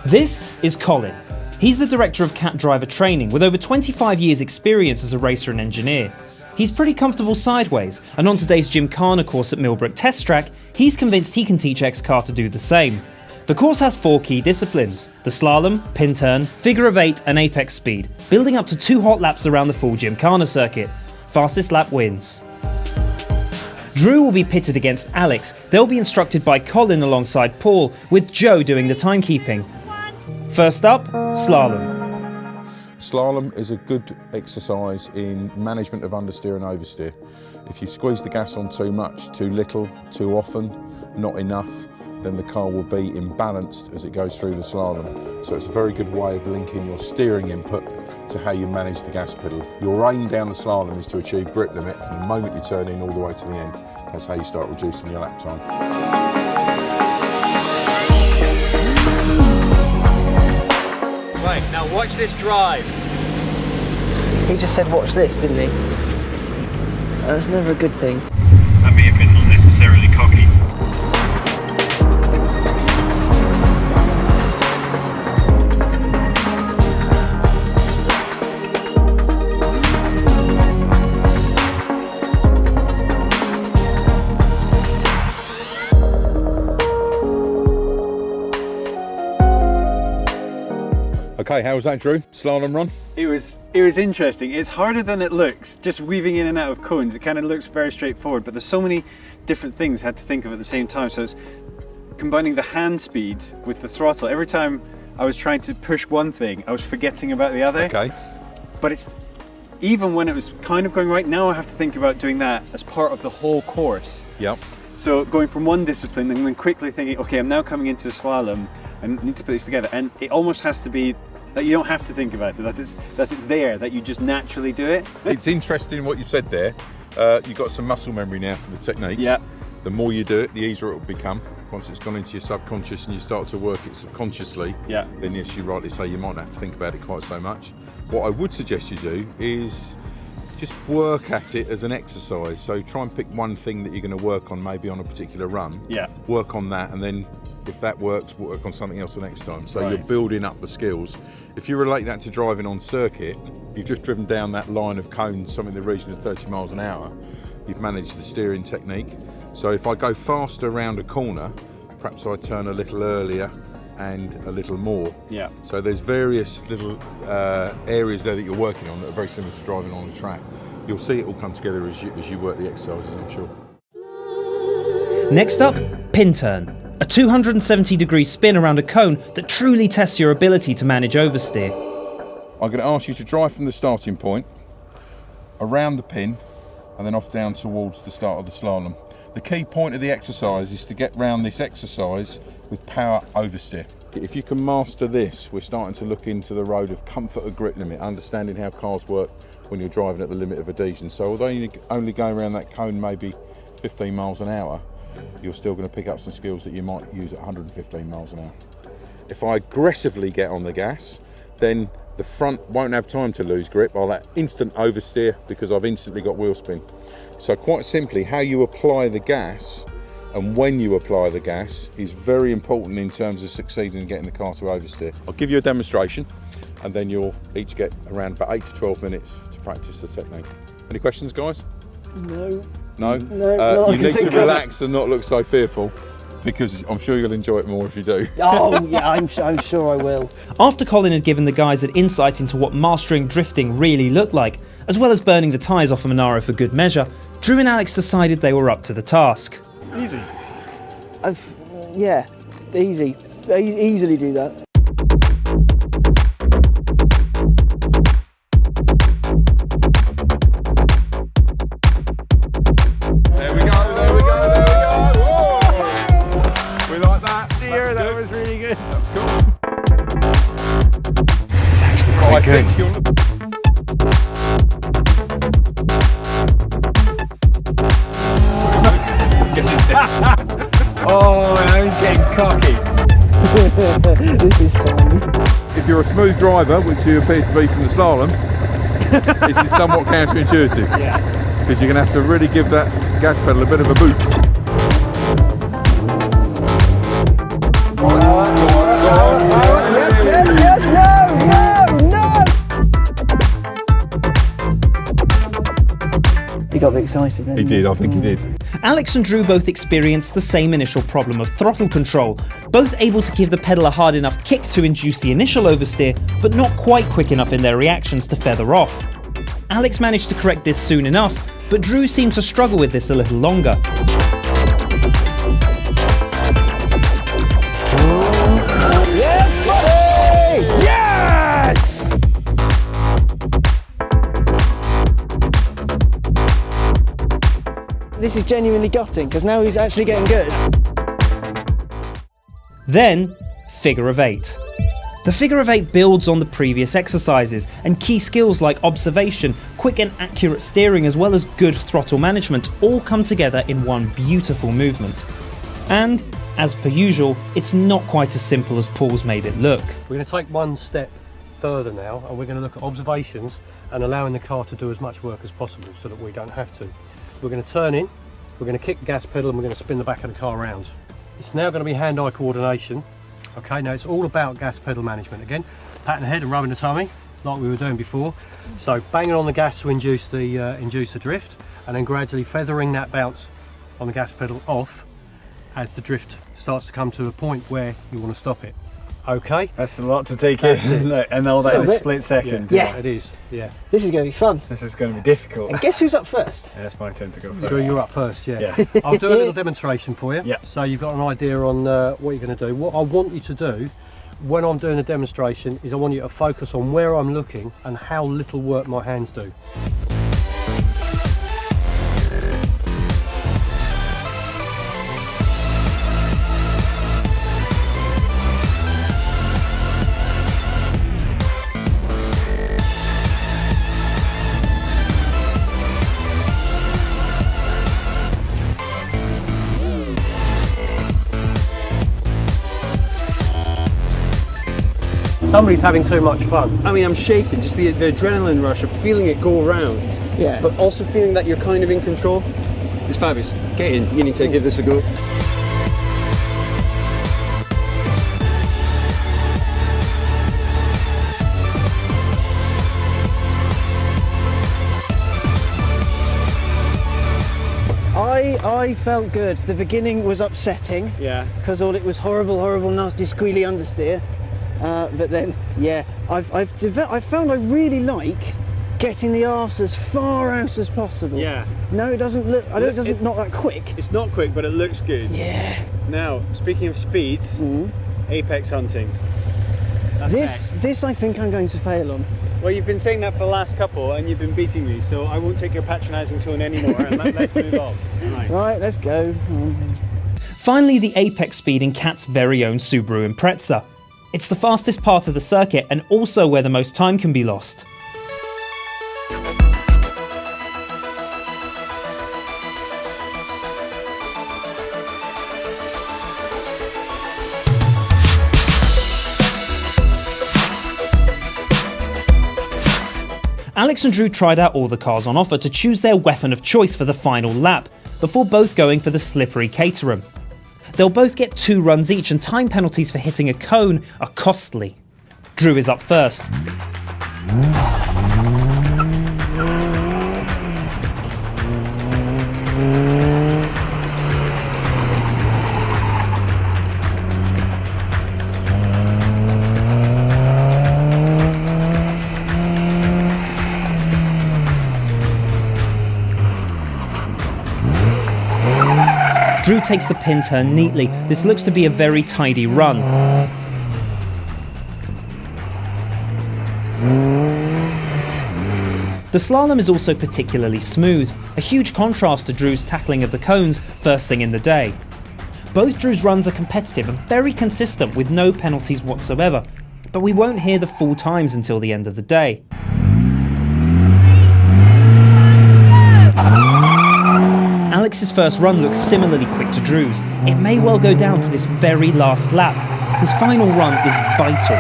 This is Colin. He's the director of CAT driver training with over 25 years experience as a racer and engineer. He's pretty comfortable sideways, and on today's Gymkhana course at Millbrook Test Track, he's convinced he can teach XCAR to do the same. The course has 4 key disciplines: the slalom, pin turn, figure of 8 and apex speed, building up to 2 hot laps around the full Gymkhana circuit. Fastest lap wins. Drew will be pitted against Alex. They'll be instructed by Colin alongside Paul, with Joe doing the timekeeping. First up, slalom. Slalom is a good exercise in management of understeer and oversteer. If you squeeze the gas on too much, too little, too often, not enough, then the car will be imbalanced as it goes through the slalom. So it's a very good way of linking your steering input to how you manage the gas pedal. Your aim down the slalom is to achieve grip limit from the moment you turn in all the way to the end. That's how you start reducing your lap time. Right, now watch this drive. He just said watch this, didn't he? That's never a good thing. That may have been unnecessarily cocky. Okay, how was that, Drew? Slalom run? It was interesting. It's harder than it looks. Just weaving in and out of cones, it kind of looks very straightforward, but there's so many different things I had to think of at the same time. So it's combining the hand speed with the throttle. Every time I was trying to push one thing, I was forgetting about the other. Okay. But it's even when it was kind of going right, now I have to think about doing that as part of the whole course. Yep. So going from one discipline and then quickly thinking, okay, I'm now coming into a slalom and need to put these together. And it almost has to be that you don't have to think about it, that it's there, that you just naturally do it. It's interesting what you said there. You've got some muscle memory now for the techniques. Yeah. The more you do it, the easier it will become. Once it's gone into your subconscious and you start to work it subconsciously, yeah, then yes, you rightly say you might not have to think about it quite so much. What I would suggest you do is just work at it as an exercise. So try and pick one thing that you're going to work on, maybe on a particular run. Yeah. Work on that, and then if that works, work on something else the next time. So right, you're building up the skills. If you relate that to driving on circuit, you've just driven down that line of cones, something in the region of 30 miles an hour. You've managed the steering technique. So if I go faster around a corner, perhaps I turn a little earlier and a little more. Yeah. So there's various little areas there that you're working on that are very similar to driving on a track. You'll see it all come together as you work the exercises, I'm sure. Next up, pin turn. A 270-degree spin around a cone that truly tests your ability to manage oversteer. I'm going to ask you to drive from the starting point, around the pin, and then off down towards the start of the slalom. The key point of the exercise is to get round this exercise with power oversteer. If you can master this, we're starting to look into the road of comfort of grip limit, understanding how cars work when you're driving at the limit of adhesion. So although you're only going around that cone maybe 15 miles an hour, you're still going to pick up some skills that you might use at 115 miles an hour. If I aggressively get on the gas, then the front won't have time to lose grip. I'll have instant oversteer because I've instantly got wheel spin. So quite simply, how you apply the gas and when you apply the gas is very important in terms of succeeding in getting the car to oversteer. I'll give you a demonstration and then you'll each get around about 8 to 12 minutes to practice the technique. Any questions, guys? No. No? No, you need to relax and not look so fearful, because I'm sure you'll enjoy it more if you do. Oh yeah, I'm sure I will. After Colin had given the guys an insight into what mastering drifting really looked like, as well as burning the tyres off a Monaro for good measure, Drew and Alex decided they were up to the task. Easy. Yeah, easy. They easily do that. There we go. Whoa. We like that. Dear, that was really good. That's cool. It's actually quite good. Oh, I was getting cocky. This is fun. If you're a smooth driver, which you appear to be from the slalom, this is somewhat counterintuitive. Yeah. Because you're going to have to really give that gas pedal a bit of a boot. Go on. Yeah. he got a bit excited then. He did, I think he did. Alex and Drew both experienced the same initial problem of throttle control, both able to give the pedal a hard enough kick to induce the initial oversteer, but not quite quick enough in their reactions to feather off. Alex managed to correct this soon enough, but Drew seemed to struggle with this a little longer. Yes! This is genuinely gutting, because now he's actually getting good. Then, figure of 8. The figure of 8 builds on the previous exercises, and key skills like observation, quick and accurate steering, as well as good throttle management all come together in one beautiful movement. And, as per usual, it's not quite as simple as Paul's made it look. We're going to take one step further now, and we're going to look at observations and allowing the car to do as much work as possible so that we don't have to. We're going to turn in, we're going to kick the gas pedal, and we're going to spin the back of the car around. It's now going to be hand-eye coordination. Okay, now it's all about gas pedal management. Again, patting the head and rubbing the tummy like we were doing before. So banging on the gas to induce the drift, and then gradually feathering that bounce on the gas pedal off as the drift starts to come to a point where you want to stop it. Okay, That's a lot to take in, and all that in a split second. Yeah. it is. Yeah, This is going to be fun. This is going to be difficult. And guess who's up first? Yeah, it's my turn to go first. Drew, you're up first. Yeah. Yeah. I'll do a little demonstration for you. Yeah. So you've got an idea on what you're going to do. What I want you to do when I'm doing a demonstration is I want you to focus on where I'm looking and how little work my hands do. Somebody's having too much fun. I mean, I'm shaking, just the adrenaline rush of feeling it go round, Yeah. but also feeling that you're kind of in control. It's fabulous. Get in, you need to give this a go. I felt good. The beginning was upsetting. Yeah. Because all it was horrible, nasty, squealy understeer. But then, yeah, I've found I really like getting the arse as far out as possible. Yeah. No, it doesn't look. I know it doesn't not that quick. It's not quick, but it looks good. Yeah. Now, speaking of speed, apex hunting. That's This I think I'm going to fail on. Well, you've been saying that for the last couple, and you've been beating me, so I won't take your patronising tone anymore, and let's move on. Right, let's go. Finally, the apex speed in Cat's very own Subaru Impreza. It's the fastest part of the circuit and also where the most time can be lost. Alex and Drew tried out all the cars on offer to choose their weapon of choice for the final lap, before both going for the slippery Caterham. They'll both get 2 runs each, and time penalties for hitting a cone are costly. Drew is up first. Drew takes the pin turn neatly. This looks to be a very tidy run. The slalom is also particularly smooth, a huge contrast to Drew's tackling of the cones first thing in the day. Both Drew's runs are competitive and very consistent with no penalties whatsoever, but we won't hear the full times until the end of the day. Alex's first run looks similarly quick to Drew's. It may well go down to this very last lap. His final run is vital.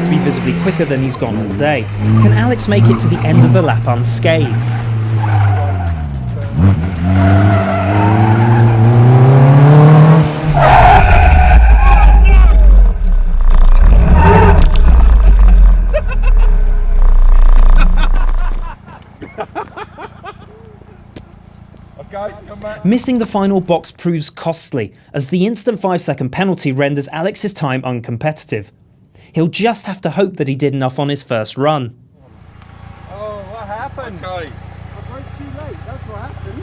to be visibly quicker than he's gone all day. Can Alex make it to the end of the lap unscathed? Missing the final box proves costly, as the instant 5-second penalty renders Alex's time uncompetitive. He'll just have to hope that he did enough on his first run. Oh, what happened? Okay, I broke too late, that's what happened.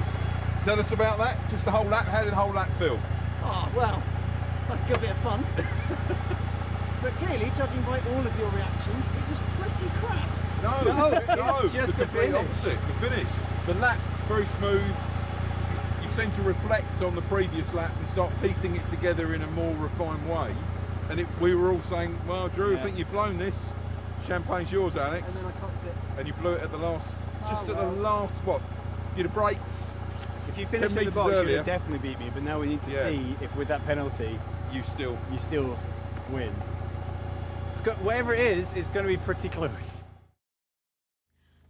tell us about that. Just the whole lap. How did the whole lap feel? Oh, well, like a good bit of fun. But clearly, judging by all of your reactions, it was pretty crap. No, it's just the complete finish. opposite. The finish. The lap, very smooth. You seem to reflect on the previous lap and start piecing it together in a more refined way. And we were all saying, well, Drew, I think you've blown this. Champagne's yours, Alex. And then I cocked it. And you blew it at the last, just at the last spot. If you'd have braked, If you finished in the metres box, earlier. you'd have definitely beat me. But now we need to see if with that penalty, you still. you still win. Whatever it is, it's going to be pretty close.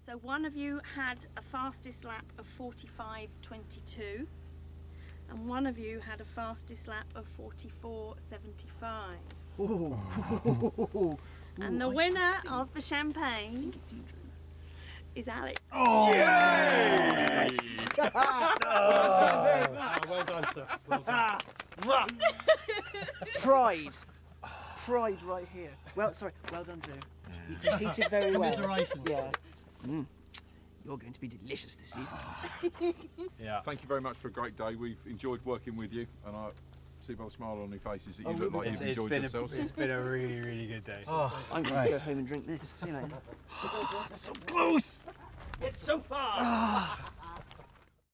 So one of you had a fastest lap of 45.22 and one of you had a fastest lap of 44.75. And the winner of the champagne is Alex. Well done, sir. Well done. Pride. Pride right here. Well, sorry, well done, Drew. You competed very well. Commiserations. Yeah. You're going to be delicious this evening. Yeah. Thank you very much for a great day. We've enjoyed working with you, and I see by the smile on your faces that you look like you've enjoyed yourselves. It's been a really, really good day. I'm going to go home and drink this. See you later. So close! It's so far.